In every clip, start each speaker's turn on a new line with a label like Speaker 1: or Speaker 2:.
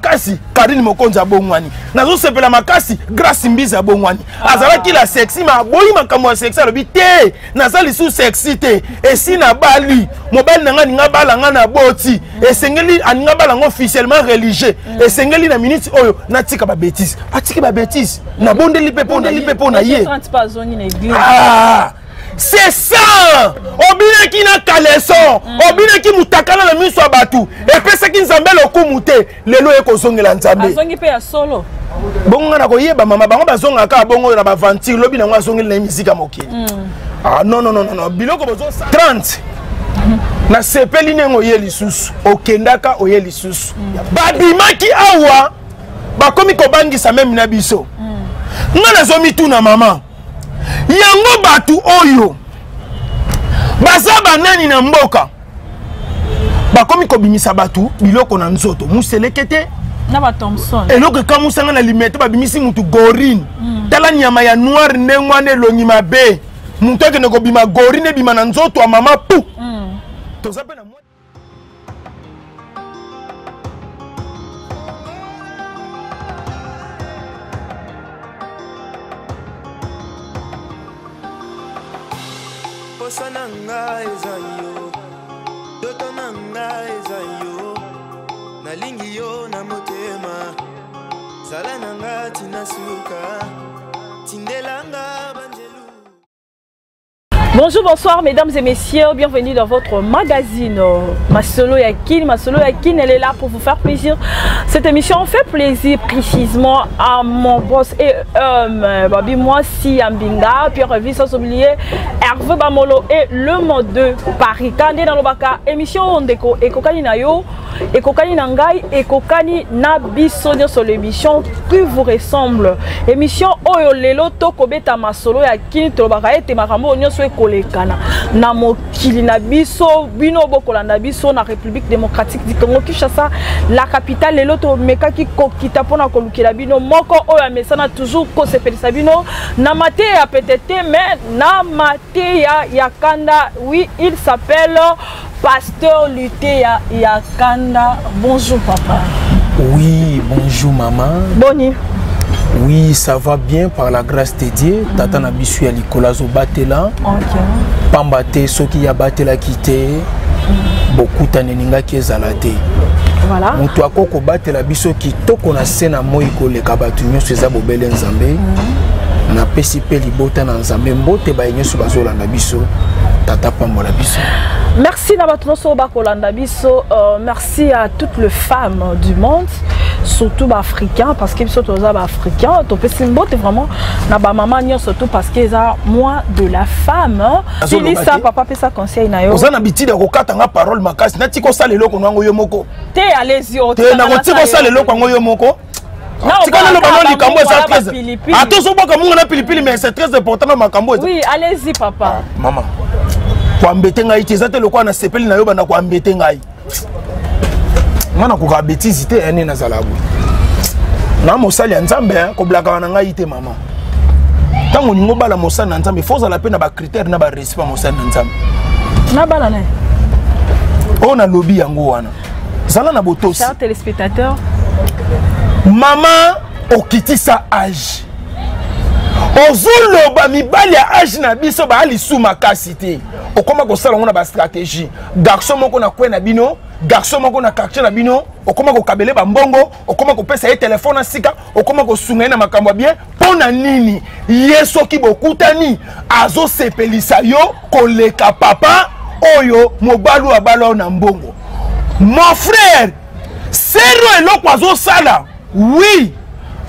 Speaker 1: makasi Karine Mokonza bongwani nazo sepela makasi Grace Mbiza bongwani azala ki la sexy ma boyi makamwa sexy lobi te nazali sous sexy te esi na bali mobali nanga ninga bala nga na boti esengeli aninga bala ngo officiellement religieux esengeli na minute oyo natika ba bêtise atiki ba bêtise na bondeli pepo na ye c'est ça obina ki na kaleson obina ki mutakala na miso abatu epesa ki nzambe lokumute lelo ekozongela nzambe
Speaker 2: azongi pe ya solo
Speaker 1: bongo na koyeba mama bango bazonga ka bongo na ba venture lobi na ngwa zongela na musique amoke ah non biloko bozo 30 na sepeli nengo ye lisusu okendaka oye lisusu babimaki awa bakomi kobangisa meme na biso nga nazomi tuna mama yango batu oyo baza banani na mboka bakomi kobimisa batu biloko na nzoto muselekete
Speaker 2: na ba Thompson
Speaker 1: eloko kamusanga na limete babimisi mutu gorine tala nyama ya noir ndengwane longi mabe mutu akende kobima gorine bima na nzoto ya mama pu tozape na
Speaker 3: Sananga ezayo dotonanga ezayo nalingi yo na motema zala nanga tinasuka tindelanga banjelu.
Speaker 2: Bonjour, bonsoir mesdames et messieurs, bienvenue dans votre magazine Masolo Yakin, elle est là pour vous faire plaisir. Cette émission fait plaisir précisément à mon boss et Babi moi si Ambinga, Pierre Revis, sans oublier Hervé Bamolo et le mode de Paris. Kandé dans le baka, émission Ondeko, Ekokani Nayo, Ekokani Nangai, Ekokani Nabiso sur l'émission qui vous ressemble. Émission Oyo Lelo Tokobeta Masolo Yakin, Tolobaka et Temaramo, Nyoswe Kolekana. Na mokili na biso, bino bokola na biso na République démocratique du Congo Kinshasa, la capitale Lelo to mekaki kokita pona kolukela bino moko oyo mesana toujours ko sepelisa bino na mate ya PTT mais na mate ya Yakanda. Oui, il s'appelle Pasteur Luté Yakanda. Bonjour papa.
Speaker 1: Oui, bonjour maman.
Speaker 2: Boni.
Speaker 1: Oui, ça va bien par la grâce de Dieu. Tata na bisu ya likola zo batela. OK. Pambate soki ya batela kité. Beaucoup taneninga ki ezalate.
Speaker 2: Voilà.
Speaker 1: Mutu akoko batela biso kitoko na sena moi koleka batu nyoso eza bobele nzambe. Na pesi pe libota na nzambe mbote ba nyoso bazolanda biso. Tata pambola biso.
Speaker 2: Merci Nabatonoso Bakolanda biso, merci à toutes les femmes du monde, surtout africains parce qu'ils sont tous africains. Tu peux c'est vraiment na ba maman surtout parce qu'ils ont moins de la femme. Si dit ça papa peut ça conseil na yo.
Speaker 1: Oza na bitide ko katanga parole makasi na tiko salelo ko nango yo moko.
Speaker 2: Te allez-y au.
Speaker 1: Te na ko tiko salelo ko nango yo moko. Tika na ba likambo za 13. Attention pas comme on a pilipili mais c'est très important na makambo.
Speaker 2: Oui, allez-y papa.
Speaker 1: Maman. Kwa mbete ngai tezate lokwa na sepeli na yo bana kwa mbete ngai. Ngana ko ka bêtise te ene na zalabu. Na mosali ya nzambe ko blaka na ngai te mama. Tango ningo bala mosali na nzambe faut la peine na ba critère na ba respect mosali na nzambe.
Speaker 2: Na bala na.
Speaker 1: On a lobby yango wana. Zala na botosi.
Speaker 2: Chers téléspectateurs.
Speaker 1: Maman okitisa âge. Ozoloba mibali ya âge na biso ba ali sous makasi te. Okoma ko sala ngona ba stratégie. Garçon moko na kwe na bino, garçon moko na quartier na bino, okoma ko kabele ba mbongo, okoma ko pesa ye téléphone na sika, okoma ko sunga na makambo bien. Pona nini? Yeso ki bokutani azo sepelisa yo koleka papa oyo mobalu abalo na mbongo. Mon frère, sero eloko azo sala. Oui.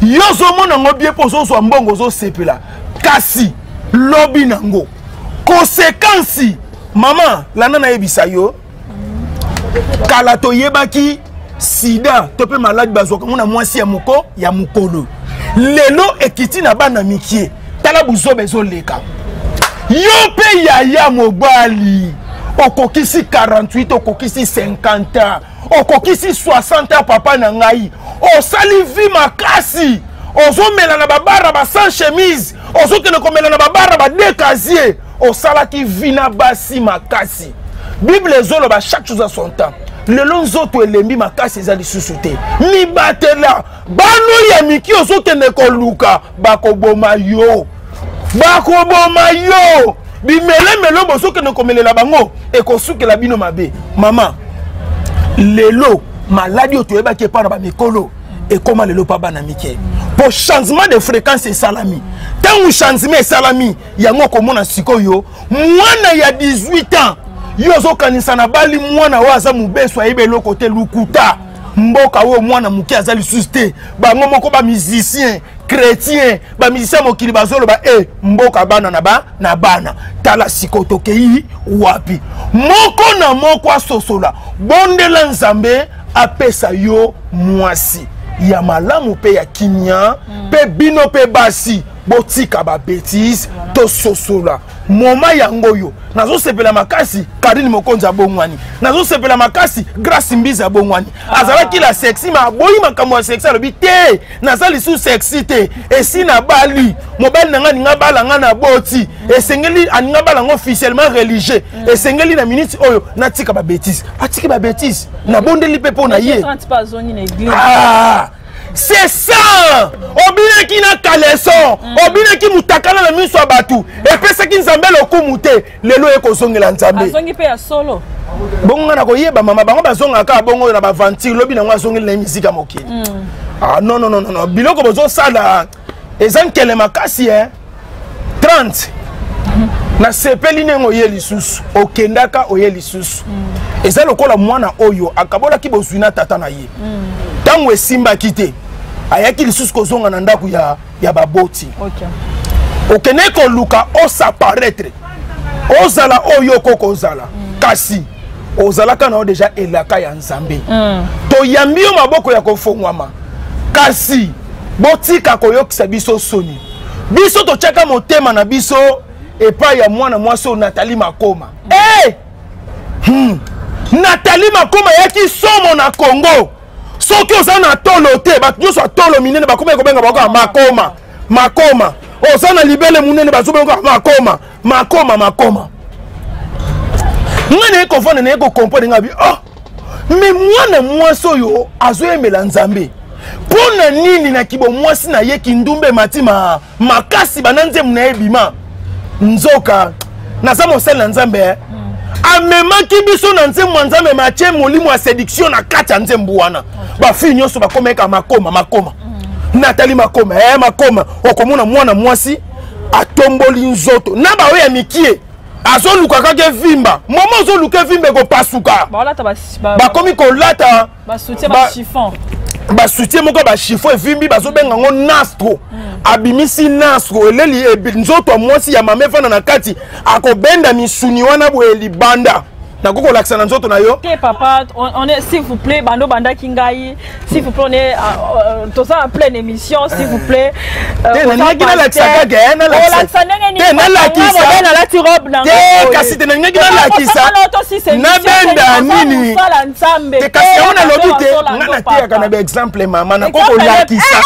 Speaker 1: Yozo mona ngobie pozo zo mbongo zo sepela. Kasi lobby nango. Conséquence maman lana na yebisa yo. Kala to yebaki sida to pe malade bazoka mona mwasi ya moko ya mukolo. Lelo ekiti na bana mikie. Tala buzo bezo leka. Yo pe yaya mobali. Okokisi 48, okokisi 50 ans. Okokisi 60 ans papa na ngai. Osali vi makasi. Ozo mela na babara ba sans chemise. Ozo kene ko mela na babara ba décasier. Osala ki vina basi makasi. Bible ezolo ba chaque chose à son temps. lelo nzoto elembi makasi eza lisusu te mibatela bano ya miki ozokende koluka bakoboma yo bimelemelo bozokende komelela bango ekosukela bino mabe mama lelo maladi oyo toyebaki epai na bamikolo ekoma lelo pa bana mike pour changement de fréquence esalami ntango changement esalami yango okomona sikoyo mwana ya 18 ans yo ozokanisa na bali mwana oyo aza mobeso ayeba eloko te lukuta mboka oyo mwana moke aza lisusu te bango moko bamusicien chrétien bamusicien mokili bazoloba mboka bana na bana tala siko tokei wapi moko na moko asosola bondela nzambe apesa yo mwasi ya malamu pe ya kimia pe bino pe basi botika ba bêtise to sosola moma yango yo nazo sepela makasi Karine Mokonza bongwani nazo sepela makasi Grace Mbiza bongwani azala kila sexy ma boyi makambo ya sexy alobi te nazali sous sexy te esi na bali mobali nanga ninga bala nga na boti esengeli aninga bala ngo officiellement religieux esengeli na minute oyo natika ba bêtise atiki ba bêtise na bondeli pepo na ye c'est ça obine ki na kaleson obine ki mutakala na miso abatu epesa ki nzambe lokumu te lelo ekozongela nzambe
Speaker 2: azongi pe ya solo
Speaker 1: bongo na koyeba mama bango bazonga ka bongo na ba venture lobi na ngazongeli na musique mokili non biloko bozo sala ezankele makasi 30 na sepeli nengo ye lisusu okendaka oye lisusu eza lokola mwana oyo akabola ki bozwina tata na ye tango esimba kite ayaki lisusu kozonga na ndaku ya baboti okene koluka osaparaître ozala oyo koko ozala kasi ozalaka nao deja elaka ya nzambe toyambi yo maboko ya kofongwama kasi botika koyokisa biso soni biso totyaka motema na biso epai ya mwana mwasi oyo Nathalie Makoma Nathalie Makoma yaki somo na Congo soki oza na tolo te bato nyonso atolo minene bakoma ekobenga bako makoma oza na libele munene bazobenga makoma ngana ekofana na ekokomprendre ngabi me mwana mwasi oyo azoyembela nzambe mpona nini na kibo mwasi na ye kindumbe mati makasi bana nzemu na ebima nzoka naza mosali na nzambe amemaki biso na nzembo ya nzambe matie molimo ya séduction na kati ya nzembo wana bafille nyonso bakomeka makoma Nathalie Makoma makoma okomona mwana mwasi atomboli nzoto na baoyo ya mikie azoluka kaka vimba moma ozoluka vimba ekopasuka bakomi kolata basoutien moko bachiffon evimbi bazobenga ngo nastro abimisi nastro eleli nzoto ya mwasi ya mama efana na kati akobenda misuni wana boye libanda nakoko kolakisa na nzoto na yo
Speaker 2: te papa on est s'il vous plaît bando banda kingai s'il vous plaît on est tout ça en pleine émission s'il vous plaît
Speaker 1: te nangaki na lakisa kaka na lakisa te na lakisa
Speaker 2: na lati robe na
Speaker 1: te kasi te nangaki na lakisa na benda nini te kasi on a lobi te ngana te kana ba exemple mama nakoko lakisa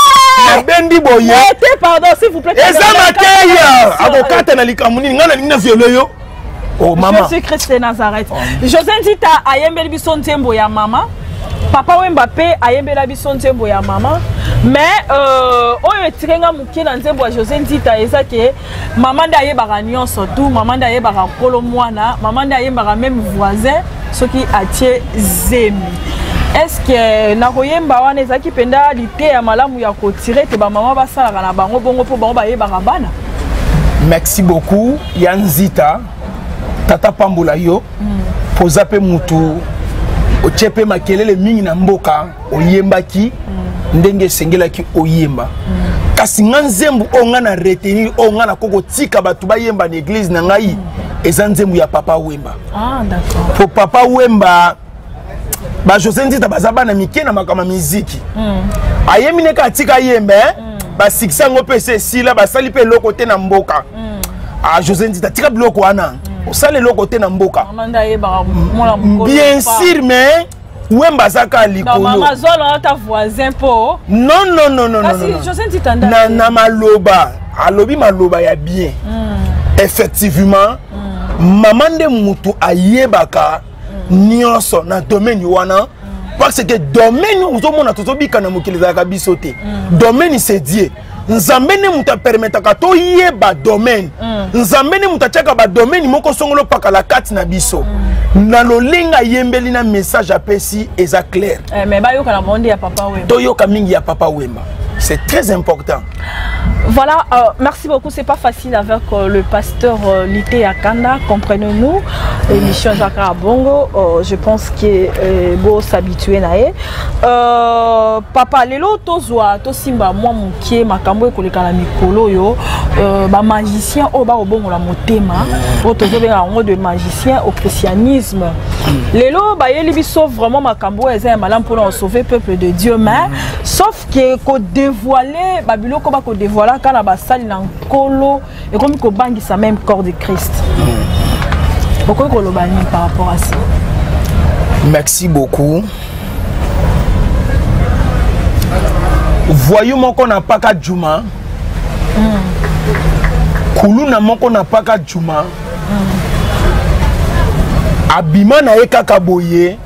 Speaker 1: na bendi boye
Speaker 2: te pardon s'il vous plaît
Speaker 1: eza makeya akokata na likambo nini ngana ninga viole yo oh maman
Speaker 2: je suis Christ de Nazareth José Ndita ayembeli biso ntembo ya mama papa Wemba pe ayembela biso ntembo ya mama mais oyo etirenga muke na ntembo ya José Ndita eza ke mama nda ayebaka nyonso tout mama nda ayebaka kolo mwana mama nda ayebaka même voisin soki atie zemi est-ce que na koyemba wana ezaki penda lite ya malamu ya kotire te ba mama basalaka na bango bongo po bango bayebaka bana
Speaker 1: merci beaucoup Yanzita tata pambola yo poza pe mutu ochepe makelele mingi na mboka oyembaki ndenge sengelaki oyemba kasi nga nzembu onga na retenir onga na koko tika batu bayemba na église na ngai eza nzembu ya papa Wemba
Speaker 2: d'accord
Speaker 1: po papa Wemba ba José Ndita bazaba na mike na makama miziki ayembi neka tika yembe ba siksango pese sila basali pe loko te na mboka José Ndita tika biloko wana osale loko te na mboka bien sûr mais Wemba zaka likolo
Speaker 2: mama zolo ta voisin po
Speaker 1: non
Speaker 2: kasi José Ndita
Speaker 1: na maloba alobi maloba ya bien effectivement maman de mutu ayebaka nyonso na domaine wana parce que domaine uzomona tozobika na mokili za biso te domaine c'est Dieu nzambe ne muta permettre ka to yeba domaine nzambe ne muta chaka ba domaine moko songolo pakala kati na biso na lolinga yembeli na message apesi eza clair
Speaker 2: mais ba yoka na monde ya papa Wemba
Speaker 1: to yoka mingi ya papa Wemba c'est très important.
Speaker 2: Voilà, merci beaucoup. C'est pas facile avec le pasteur Lité Akanda, comprenez-nous. L'émission Jacques Bongo, je pense que beau s'habituer nae. Papa, lelo tozwa to simba moi mukie makambo ekoleka na mikolo yo ba magicien o ba obongo la motema o tozo benga ngo de magicien au christianisme. Lelo ba yeli biso vraiment makambo eza malam pour sauver peuple de Dieu mais sauf que ko dévoiler babiloko ba ko dévoiler quand la basali na nkolo et comme ko bangisa même corps de Christ. Pourquoi ko lobani par rapport à ça?
Speaker 1: Merci beaucoup. Voyons moko na paka Juma. Kuluna moko na paka Juma. Abima na ye kaka boye.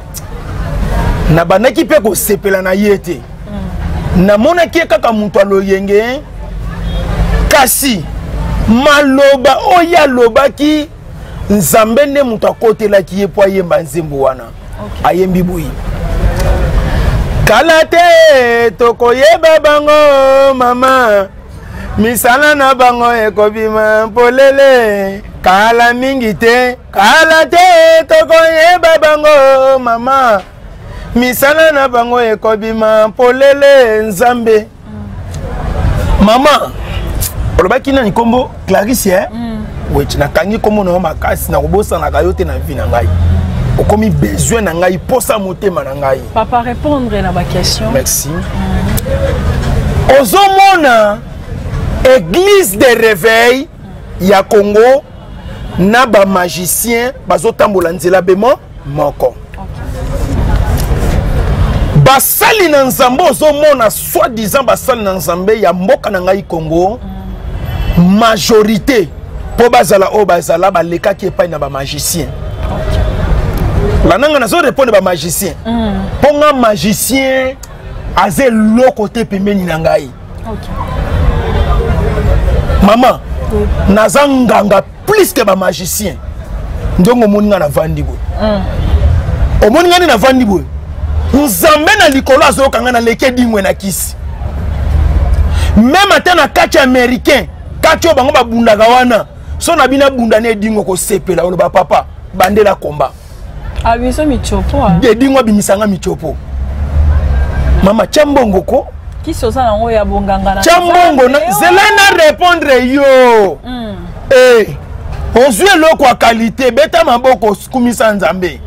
Speaker 1: Na banaki pe ko sepela na yete. Na mona ki kaka mutu aloyenge. Kasi maloba oya loba ki nzambe ne mutu akotela ki ye po yemba nzembo wana. Ayembi boyi. Kalate toko yeba bango mama misala na bango ekobima polele kala mingi te kalate toko yeba bango mama misala na bango ekobima polele nzambe mama olobaki na nikombo Clarisse wechi na kangi kombo na makasi na kobosa na kayote na vie na ngai okomi besoin na ngai posa motema na ngai.
Speaker 2: Papa répondre na ba question.
Speaker 1: Merci. Ozomona église de réveil ya Congo na ba magicien bazotambola nzela bemo moko. Basali na nzambe ozomona soi-disant basali na nzambe ya mboka na ngai Congo majorité po bazala o bazala baleka ki epai na ba magicien. La nanga na zo répondre ba magicien. Ponga magicien aze lo côté pembeni na ngai. Maman, nazanganga plus que ba magicien. Ndongo moninga na vandibo. Omoninga na vandibo. Nzambe na likolo azo kanga na leke dingwe na kisi. Même atena kati américain, kati bango ba bundaka wana. So na bina bundane dingo ko sepela olo ba papa bandela combat.
Speaker 2: Abiso michopo ah.
Speaker 1: Dedingwa bimisanga michopo. Mama chambongo ko
Speaker 2: qui sosa na ngo ya bonganga na
Speaker 1: chambongo na zelena répondre yo. Eh ozue loko kwa qualité beta maboko kumisa nzambe.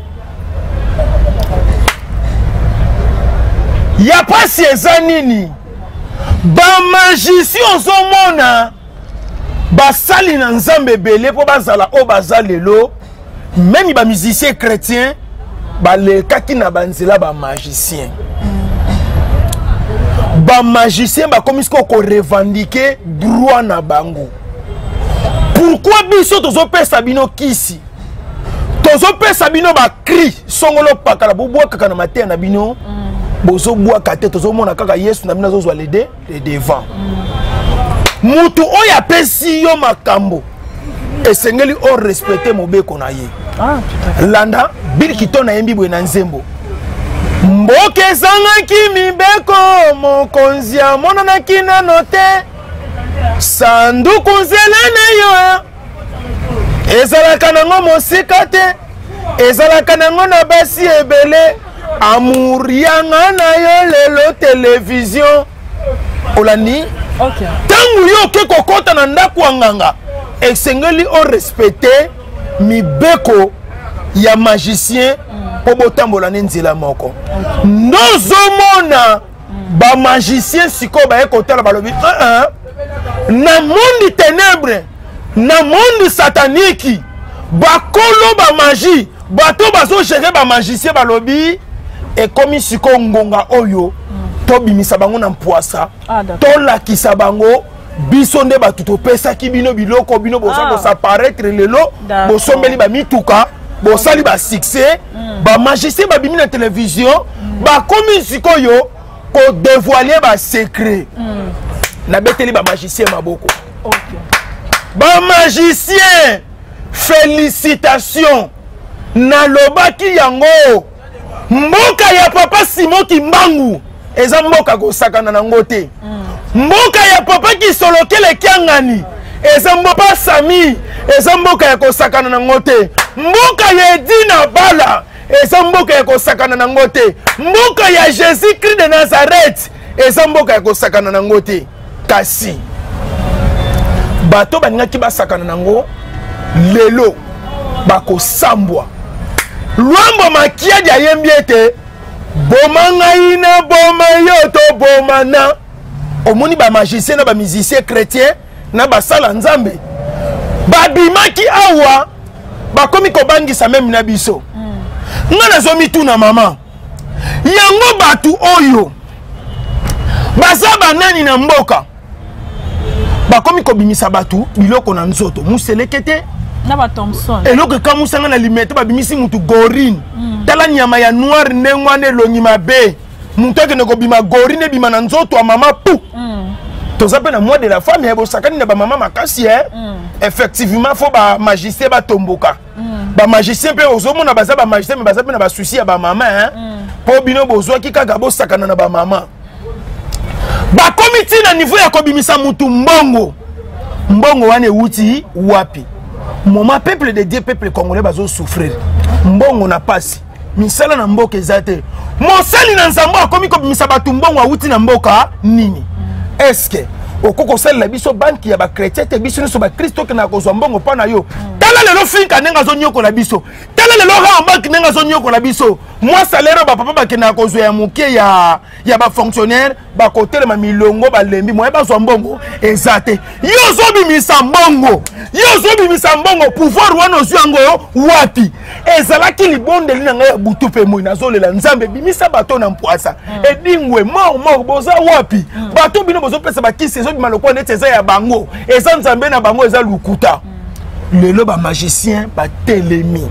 Speaker 1: Ya pasi eza nini? Ba magicien ozomona basali na nzambe belé po bazala o bazalelo. Même les musiciens chrétiens, les kakina banzela ba magicien. Ba magicien ba comme ko revendiquer droit na bango. Pourquoi biso tozo pesa bino kisi? Tozo pesa bino ba cri songolo pakala bo bwa kaka na matin na bino. Bozo bwa kate tozo mona kaka Yesu na bino zo les devant. Mutu oya pesi yo makambo. Et sengeli o respecter mobeko na ye. Landa birikito na yembi bwe na nzembo. Mboke zanga kimi beko mokonzi ya mona na kina note. Sanduku nzela na yo. Ezalaka nango mosika te. Ezalaka nango na basi ebele. Amurianga na yo lelo télévision. Olandi?
Speaker 2: OK.
Speaker 1: Tangu yo ke kokota na ndako nganga. Esengeli o respecter mibeko ya magicien po botambola nzela moko. Nozomona ba magicien siko ba ekotala balobi na monde ténèbre na monde satanique bakolo ba magie bato bazo gérer ba magicien balobi e komi siko ngonga oyo to bimisa bango na mpoasa to lakisa bango biso nde batu to pesa ki bino biloko bino bosa ko s'apparaître lelo bosombeli ba mituka bosali ba succès ba magicien babimi na télévision ba komi sikoyo ko dévoiler ba secret na beteli ba magicien maboko. Ba magicien félicitations na lobaki yango mboka ya papa Simon Kimbangu eza mboka ko sakana na ngote. Mboka ya papa Kisolokele Kiangani eza mboka Sami eza mboka ya ko sakana na ngote. Mboka ya Edina Bala eza mboka ya ko sakana na ngote. Mboka ya Jésus Christ de Nazareth eza mboka ya ko sakana na ngote. Kasi bato baningaki basakana nango lelo bako sambwa Luambo makia dia yembiete boma ngai na boma yo to boma na omoni ba magicien na ba musicien chrétien na ba sala nzambe babimaki awa bakomi ko bangisa même na biso ngana zomi tu na mama yango batu oyo basaba nani na mboka bakomi ko bimisa batu biloko na nzoto muselekete
Speaker 2: na ba Thompson
Speaker 1: eloko kamusanga na limete babimisi mutu gorine tala nyama ya noir nengwane longi mabe mutu akene ko bima gorine bima na nzoto a mama pu tozape na mois de la femme ya bosakani na ba mama makasi effectivement faut ba magicien ba tomboka ba magicien pe ozomona baza ba magicien mais baza pe na ba souci ya ba mama po bino bozwa ki kaka bosakana na ba mama ba komiti na niveau ya ko bimisa mutu mbongo wane wuti wapi. Moma peuple de Dieu, peuple congolais bazo souffrir. Mbongo na pasi. Misala na mboka ezate. Mosali na nzambo akomi ko bimisa batu mbongo awuti na mboka nini? Eske okoko sala la biso banki ya ba chrétien te biso niso ba Kristo ke na kozwa mbongo pa na yo. Tala lelo finka nenga zo nyoko la biso. Tala lelo ha banki nenga zo nyoko la biso. Moi salaire ba papa ba ke na kozwa ya muke ya ba fonctionnaire ba kotele ma milongo ba lembi mo ba zo mbongo ezate. Yo zo bimisa mbongo. Yo zo bimisa mbongo pouvoir wana zo yango wapi? Ezala ki libonde lina nga ya butu pe mo na zo lela nzambe bimisa bato na mpoasa. Edingwe mort boza wapi? Bato bino bozo pesa ba kisi zo bimaloko nete za ya bango. Eza nzambe na bango eza lukuta. Lelo ba magicien ba telemi.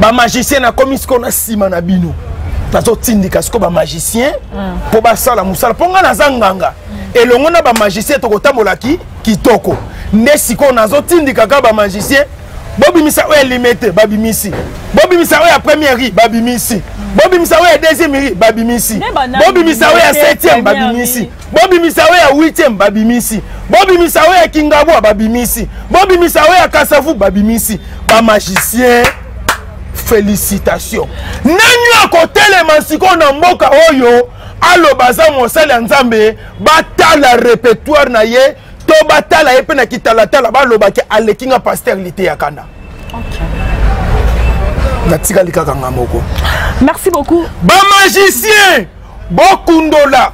Speaker 1: Ba magicien na komisko na sima na bino. Tazo tindika siko ba magicien po ba sala musala ponga na zanganga. Elongo na ba magicien to kotamolaki kitoko. Nesiko nazo tindika ka ba magicien bobi misa o limité babimisi. Bobi misa o ya première ri babimisi. Bobi misa o ya deuxième ri babimisi. Bobi misa o ya septième babimisi. Bobi misa o ya huitième babimisi. Bobi misa o ya kingabo babimisi. Bobi misa o ya kasavu babimisi. Ba magicien félicitations. Nani akotele masiko na mboka oyo alo baza mosala nzambe batala répertoire na ye to batala ye pe na kitala baloba ke alekinga pasteur lité ya kanda. Natika likaka ngamoko.
Speaker 2: Merci beaucoup. Ba
Speaker 1: magicien bokundola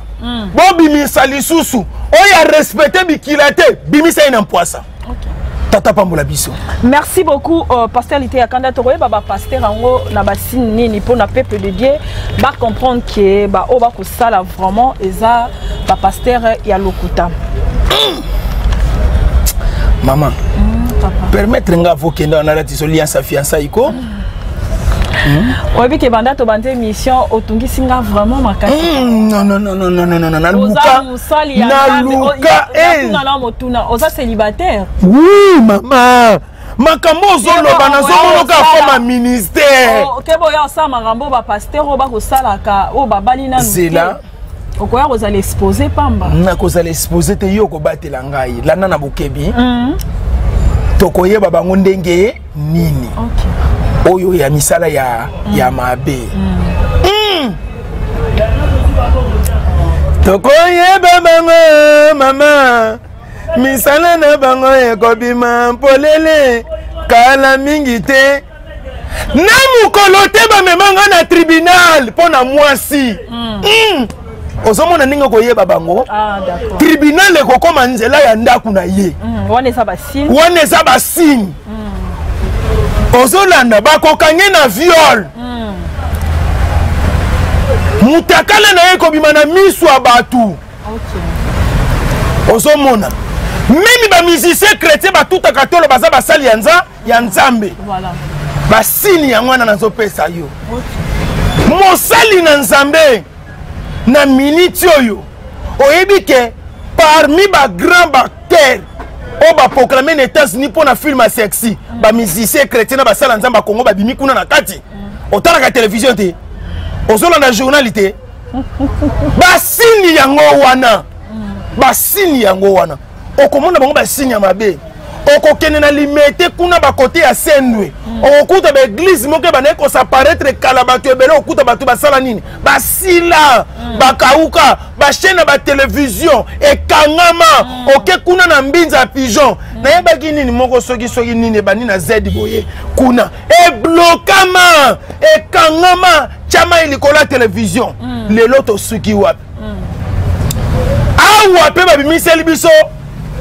Speaker 1: bobimisa lisusu oya respecter bikilate bimisa ina mpoasa. Tata pambola biso.
Speaker 2: Merci beaucoup pasteur Lité Yakanda Toroye baba pasteur ango na basine nini pour na peuple de Dieu ba comprendre que ba o ba ko sala vraiment eza ba pasteur ya lokuta.
Speaker 1: Maman. Permettre nga vokenda na lati soliansa fiança iko.
Speaker 2: Oyebi ke banda to bande mission otungi singa vraiment makasi.
Speaker 1: Non. Na luka
Speaker 2: oza célibataire.
Speaker 1: Oui maman. Makambo zoloba na zomonoka forma ministère.
Speaker 2: Kebo ya sa makambo ba pasteur o ba ko salaka o babali na
Speaker 1: Zela.
Speaker 2: Okoya kozala exposer pamba.
Speaker 1: Na kozala exposer te yo ko batela ngai. Lana na bokebi. Tokoyeba bango ndenge nini.
Speaker 2: OK.
Speaker 1: Oyo ya misala ya mabe. Tokoyeba bango mama. Misala na bango ekobima polele kala mingi te. Na mukolo te ba memanga na tribunal pona mwasi. Ozomona ninga koyeba bango.
Speaker 2: D'accord.
Speaker 1: Tribunal ekokoma nzela ya ndaku na ye.
Speaker 2: Wane za basine.
Speaker 1: Wane za basine. Ozolanda bakokange na viol. Mutakala na ye kobima na misu abatu. Ozomona. Mimi ba musicien chrétien ba tuta katolo baza basali ya nzambe.
Speaker 2: Voilà.
Speaker 1: basini yango wana nazopesa yo mosali na nzambe na minute oyo oyebi ke parmi ba grand acteur o ba proclamer les États-Unis pour na film sexy ba musicien chrétien na basala nzamba Congo ba bimi kuna na kati otala ka télévision te ozola na journalité basini yango wana okomona bango basini ya mabe okokende na limete kuna ba côté ya Sendwe okuta ba église moke ba neko s'apparaître kala bato ebele okuta bato basala nini basila bakauka ba chaîne ba télévision ekangama oke kuna na mbinza pigeon na yebaki nini moko soki nini bani na Z boye kuna e blokama ekangama chama ilikola télévision lelo to suki wapi awa pe ba bimiseli biso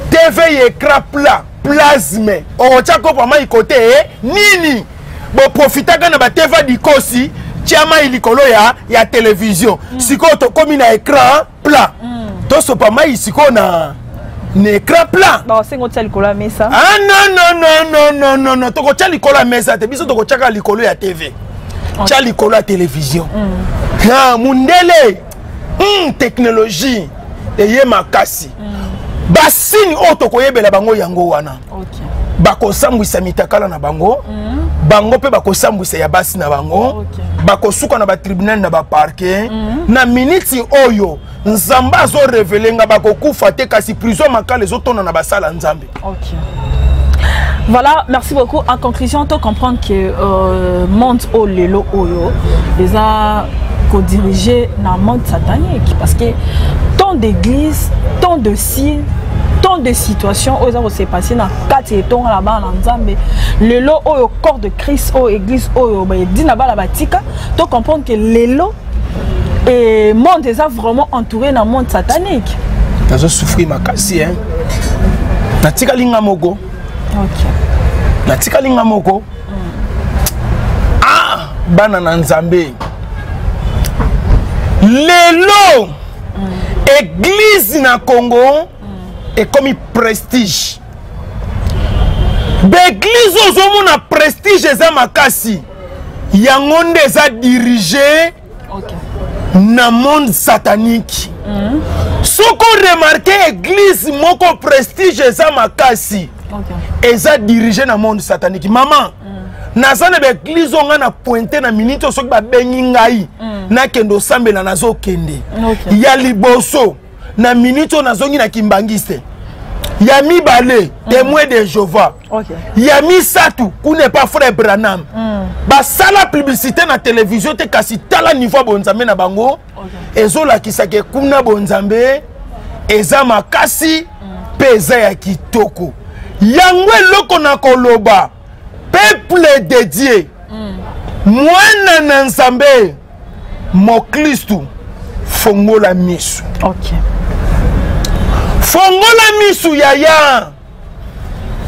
Speaker 1: TV écran plat plasme ochako pa mai côté nini bo profitaka na ba TV dikosi chama ilikolo ya télévision siko to komi na écran plat to so pa mai siko na écran plat
Speaker 2: ba sengo tsa likolo mesa
Speaker 1: non to ko tsa likolo mesa te biso to ko chaka likolo ya TV tsa likolo ya télévision ha mundele technologie eye makasi basini oto koyebela bango yango wana bakosambwisa mitakala na bango bango pe bakosambwisa ya basi na bango bakosuka na ba tribunal na ba parquet na minute oyo nzamba zo revelenga bakokufa te kasi prison makala ezotona na basala nzambe.
Speaker 2: Voilà, merci beaucoup. En conclusion, tu comprends que monde au lelo oyo les a co-dirigé dans le monde satanique parce que tant d'églises, tant de signes, tant de situations où s'est passé dans 4 et ton là-bas en Nzambe lelo oyo corps de Christ au église oyo ba dit na ba la batika tu comprends que lelo et monde est vraiment entouré dans le monde satanique.
Speaker 1: T'as souffrir makasi hein. Natika linga moko. Natika linga moko. Ah, bana na Nzambe. Lelo église na Congo est comme prestige. L'église aux na prestige eza makasi. Yangonde eza dirigé na monde satanique. Ce qu'on remarque église moko prestige eza makasi. Eza dirigé na monde satanique. Maman, nazana be église onga na pointé na minute soki ba bengi ngai na kendo sambela nazo kende. Ya liboso na minute nazongi na kimbangiste. Ya mibale témoin de Jéhovah. Ya misatu ku n'est pas frère Branham. Ba sala publicité na télévision te kasi tala niveau bonzambe na bango. Ezola kisake kuna bonzambe eza makasi peza ya kitoko. Yango eloko na koloba peuple dédié mwana na Nzambe mo Kristu fongola misu. Fongola misu yaya.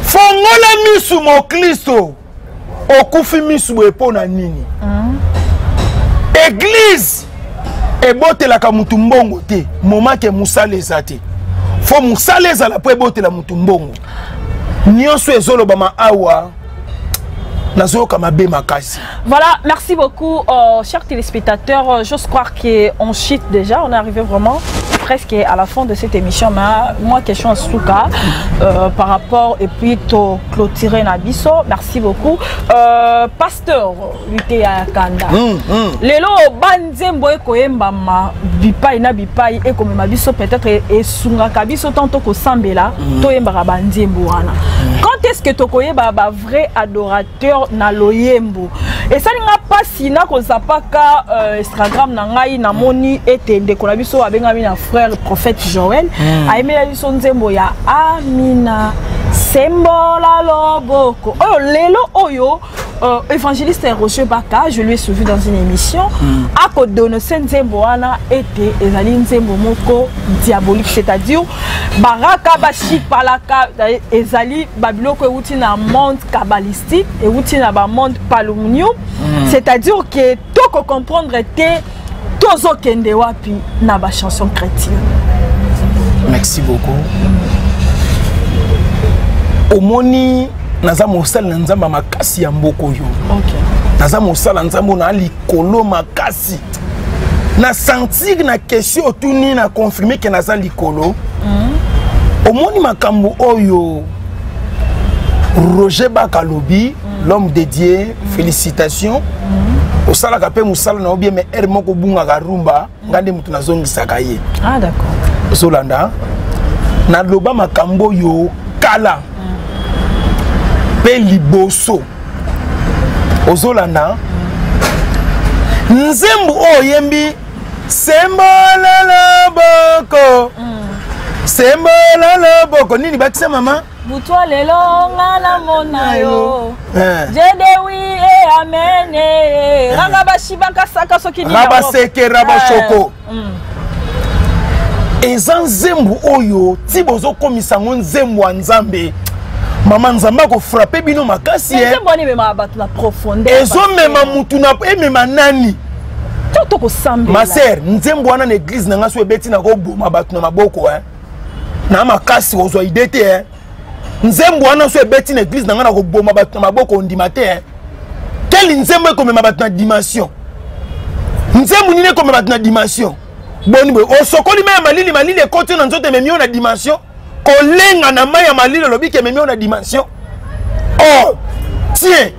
Speaker 1: Fongola misu mo Kristo. Okufi misu epona nini? Église ebote la mutu mbongo te. Moma ke musaleza te. Fo musaleza la po ebote la mutu mbongo. Nyonso ezoloba ma awa.
Speaker 2: Voilà, merci beaucoup, chers téléspectateurs. J'ose croire qu'on chute déjà. On est arrivé vraiment presque à la fin de cette émission. Mais moi, question en Souka par rapport et puis to clôturer Nabiso. Merci beaucoup. Pasteur, Luté à Kanda. Lelo banzembo ekoyemba ma bipai na bipai et comme Mabiso peut-être et sunga kabiso tanto ko sambela to yemba banzembo wana. Quand est-ce que tokoyeba ba vrai adorateur na loyembo et ça n'inga pas sina ko zapaka Instagram na ngai na moni etende ko na biso abengami na frère prophète Joël aimela biso nzembo ya Amina Sembola loboko oyo lelo oyo évangéliste Roger Baka, je lui ai suivi dans une émission à côté de nos nzembo wana était ezali nzembo moko diabolique, c'est-à-dire baraka bashik palaka ezali babiloko euti na monde kabbalistique et euti na ba monde palumnium, c'est-à-dire que tout ko comprendre te tozo kende wapi na ba chanson chrétienne.
Speaker 1: Merci beaucoup. Omoni naza mosala na nzamba makasi ya mboko yo.
Speaker 2: OK.
Speaker 1: Naza mosala nzambo na likolo makasi. Na sentir na question otuni na confirmer que naza likolo. Omoni makambo oyo Roger Bakalobi, l'homme dédié, félicitations. Au sala kapé musala na obie mais er moko bunga garumba ngande mutu na zongi sakaye.
Speaker 2: Ah d'accord.
Speaker 1: Zolanda na loba makambo yo kala. Pe liboso. Ozolanda nzembu oyembi sembola loboko. Sembola loboko nini bakisa mama?
Speaker 2: Butwa lelo ngana mona yo. Jedewi e amene. Ranga bashiba kasaka soki ni.
Speaker 1: Raba seke raba shoko. Eza nzembu oyo tibozo komisa ngo nzembu wa nzambe. Mama nzamba ko frapper bino makasi eh.
Speaker 2: Nzembu ni mema batu na profondeur.
Speaker 1: Ezo mema mutu na mema nani?
Speaker 2: Toto ko sambe.
Speaker 1: Ma sœur, nzembu wana na église na ngaso ebeti na ko boma batu na maboko eh. Na makasi ozo idete eh. Nzembu wana so ebeti na église na ngana ko boma batu na maboko ndimate eh. Quel nzembu ko mema batu na dimension? Nzembu nine ko mema batu na dimension. Boni boy osokoli me malili ekoti na nzoto memio na dimension. Kolenga na maya malili lobike memio na dimension. Oh, tiens.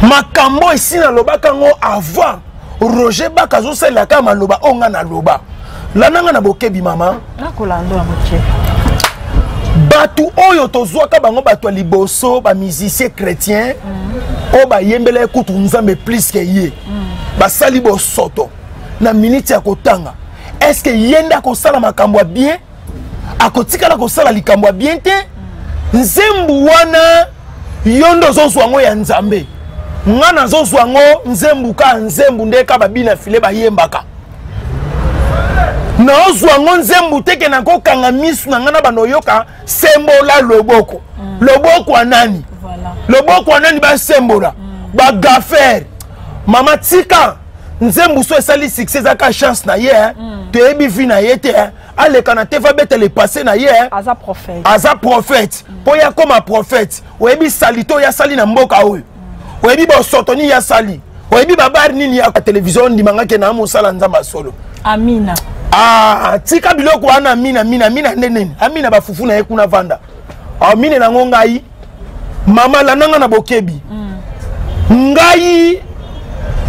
Speaker 1: Makambo ici na lobaka ngo avant Roger Bakazo sala kama loba onga na loba. Lananga na bokebi mama.
Speaker 2: Nakolando na moke.
Speaker 1: Batu oyo tozwaka bango batu liboso ba musicien chrétien. O ba yembele kutu nzambe plus que ye. Ba sali bo soto na minute ya kotanga. Est-ce que yenda ko sala makambo bien? Akotika la ko sala likambo bien te? Nzembu wana yondo zozwa ngo ya nzambe. Ngana zozwa ngo nzembu ka nzembu ndeka babina file ba yembaka. Na ozwa ngo nzembu teke na ko kanga misu na ngana bano yoka sembola loboko. Loboko anani?
Speaker 2: Voilà.
Speaker 1: Loboko anani ba sembola. Ba gafer. Mama tika nzembu so esali succès aka chance na ye. Te ebi vi na ye te. Ale kana te fa bete le passé na ye.
Speaker 2: Aza prophète.
Speaker 1: Aza prophète. Po ya comme prophète. Oyebi salito ya sali na mboka oyo. Oyebi ba sotoni ya sali. Oyebi babar nini ya télévision ndimanga ke na mosala nzamba solo.
Speaker 2: Amina.
Speaker 1: Ah, tika biloko wana amina nene. Amina ba fufu na ye kuna vanda. Amina na ngai. Mama lananga na bokebi. Ngai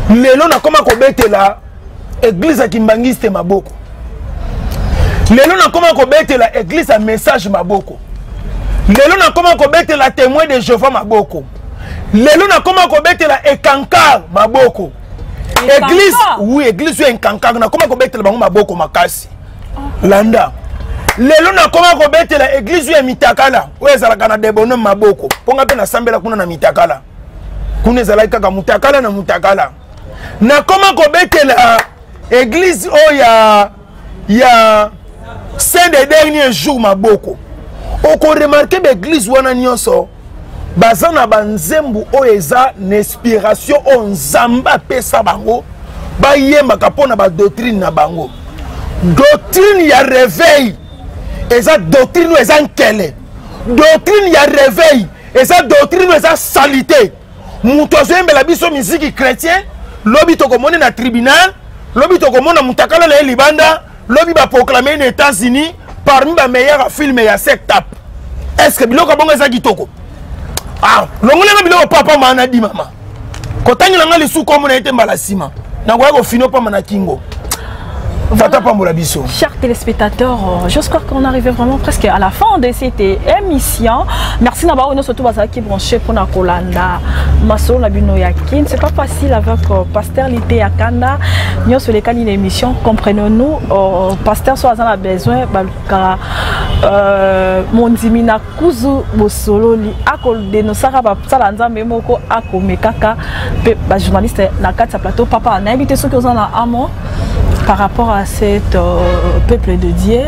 Speaker 1: lelo na koma ko betela église kimbangiste maboko. Lelo na koma ko betela église a message maboko. Lelo na koma ko betela témoin de Jéhovah maboko. Lelo na koma ko betela ekankar maboko. Église, oui, église ekankar na koma ko betela bango maboko makasi. Landa. Lelo na koma ko betela église ya mitakala. Oezala kana debono maboko. Ponga pe na sambela kuna na mitakala. Kuna ezala kaka mutakala na mutakala. Na koma ko betela église oya ya c'est des derniers jours maboko. Oko remarquer l'église wana nyonso bazana banzembu oeza n'inspiration on zamba pesa bango ba yemba kapona ba doctrine na bango. Doctrine ya réveil eza doctrine eza nkele. Doctrine ya réveil eza doctrine eza salité. Muto zembe la biso musique chrétien lobi to komone na tribunal lobi to komona mutakala na libanda lobi ba proclamer les États-Unis parmi les meilleurs films ya sectap. Est-ce que biloko bongo eza kitoko? Ah, longole na biloko papa mana di mama. Kotangi na ngali su komo na ete mbala sima. Na kwa ko fino pa mana kingo.
Speaker 2: Chers téléspectateurs, j'espère qu'on arrivait vraiment presque à la fin de cette émission. Merci d'avoir nous surtout qui branché pour la Kolanda. Masolo Nabino Yakin, c'est pas facile avec Pasteur Lité Yakanda. Nous sur les canaux d'émission, comprenons-nous. Pasteur soit en a besoin, mon dimina kuzu bosolo li akol de no saka ba salanza memoko akomekaka pe ba journaliste na kati plateau papa on a invité ceux qui sont en amont par rapport à cet peuple de Dieu,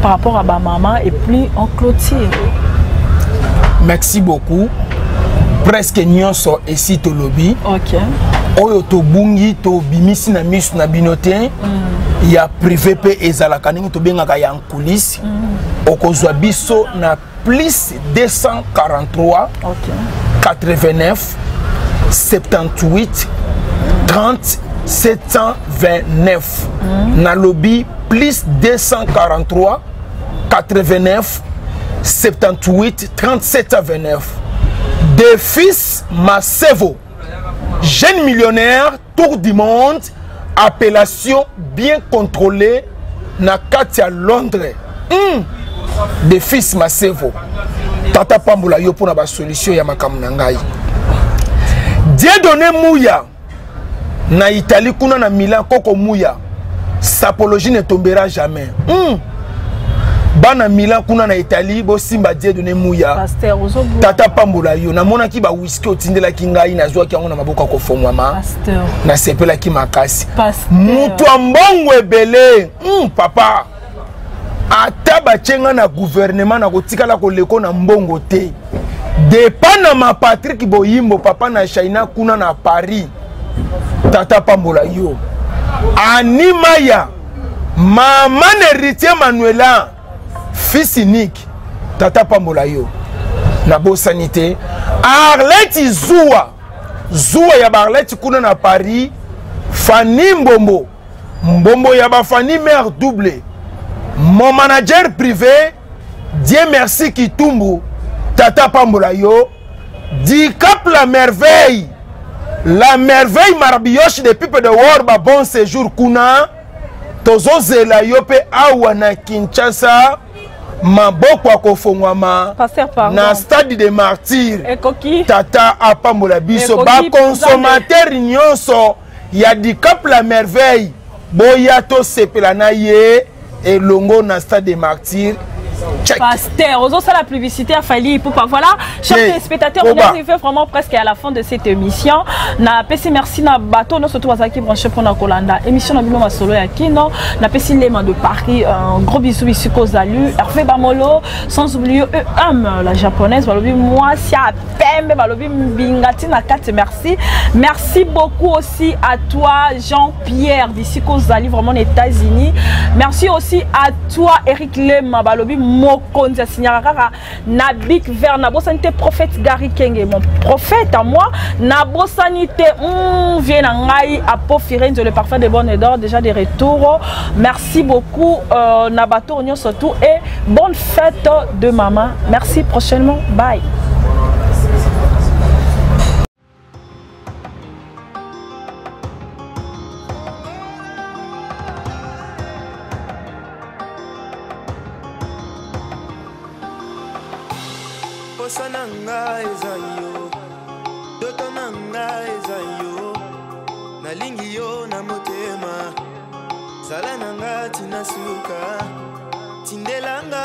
Speaker 2: par rapport à ma maman, et puis on clôture.
Speaker 1: Merci beaucoup. Presque nyonso ici to lobby.
Speaker 2: Ok.
Speaker 1: oyo to bungi to bimisi na misu na binote ya privé pe ezalaka ningi to bengaka ya coulisses okozwa biso na plus 243 89 78 30 729 na lobby plus 243 89 78 37 29 de fils Masevo, jeune millionnaire, tour du monde, appellation bien contrôlée, na kati à Londres. De fils Masevo, tata pambula yo pour na solution ya makamu na ngai. Dieudonné Mouya, na Italie kuna na Milan koko Mouya, sa apologie ne tombera jamais. Bana Milan kuna na Italie bo simba Dieudonné Mouya tata pambola yo na mona ki ba whisky otindela ki ngai na zwa ki yango na maboka ko fomwama na sepela ki makasi mutu ambongo ebele papa ata ba chenga na gouvernement na kotikala ko leko na mbongo te depana ma Patrick Boyimbo papa na China kuna na Paris tata pambola yo animaya mama héritier Manuela fils unique tata pambola yo na bo sanité Arlette Zoua ya Arlette kuna na Paris Fanny Mbombo ya ba Fanny mère double mon manager privé Dieu merci Kitumbu tata pambola yo di Cap la merveille Marbioche des Pipes de War ba bon séjour kuna tozo zela yo pe awa na Kinshasa maboko akofongwama na stade de martyrs tata apambola biso ba consommateur nyonso ya di Cap la merveille boya to sepela na ye elongo na stade de martyrs.
Speaker 2: Pasteur, aux autres la publicité a fallu pour pas. Voilà, chers téléspectateurs, on est arrivé vraiment presque à la fin de cette émission. Na PC merci na bateau, nous surtout à qui branché pour na Kolanda. Émission na bino solo ya kino, na PC Lema de Paris, un gros bisou ici Kozalu, Hervé Bamolo, sans oublier la japonaise, balobi moi si à pembe, balobi bingati na 4 merci. Merci beaucoup aussi à toi Jean-Pierre d'ici Kozali, vraiment aux États-Unis. Merci aussi à toi Eric Lema, balobi Mokonza Signara Nabik vers Nabosanité prophète Gary Kenge, mon prophète à moi. Nabosanité, vient Nangai à Pofirenze, le parfum de bonne d'or, déjà des retours. Merci beaucoup, Nabato Onyo surtout, et bonne fête de maman. Merci prochainement. Bye.
Speaker 3: Nanga ezayo, doto nanga ezayo, nalingi yo na motema, zala nanga tinasuka, tindelanga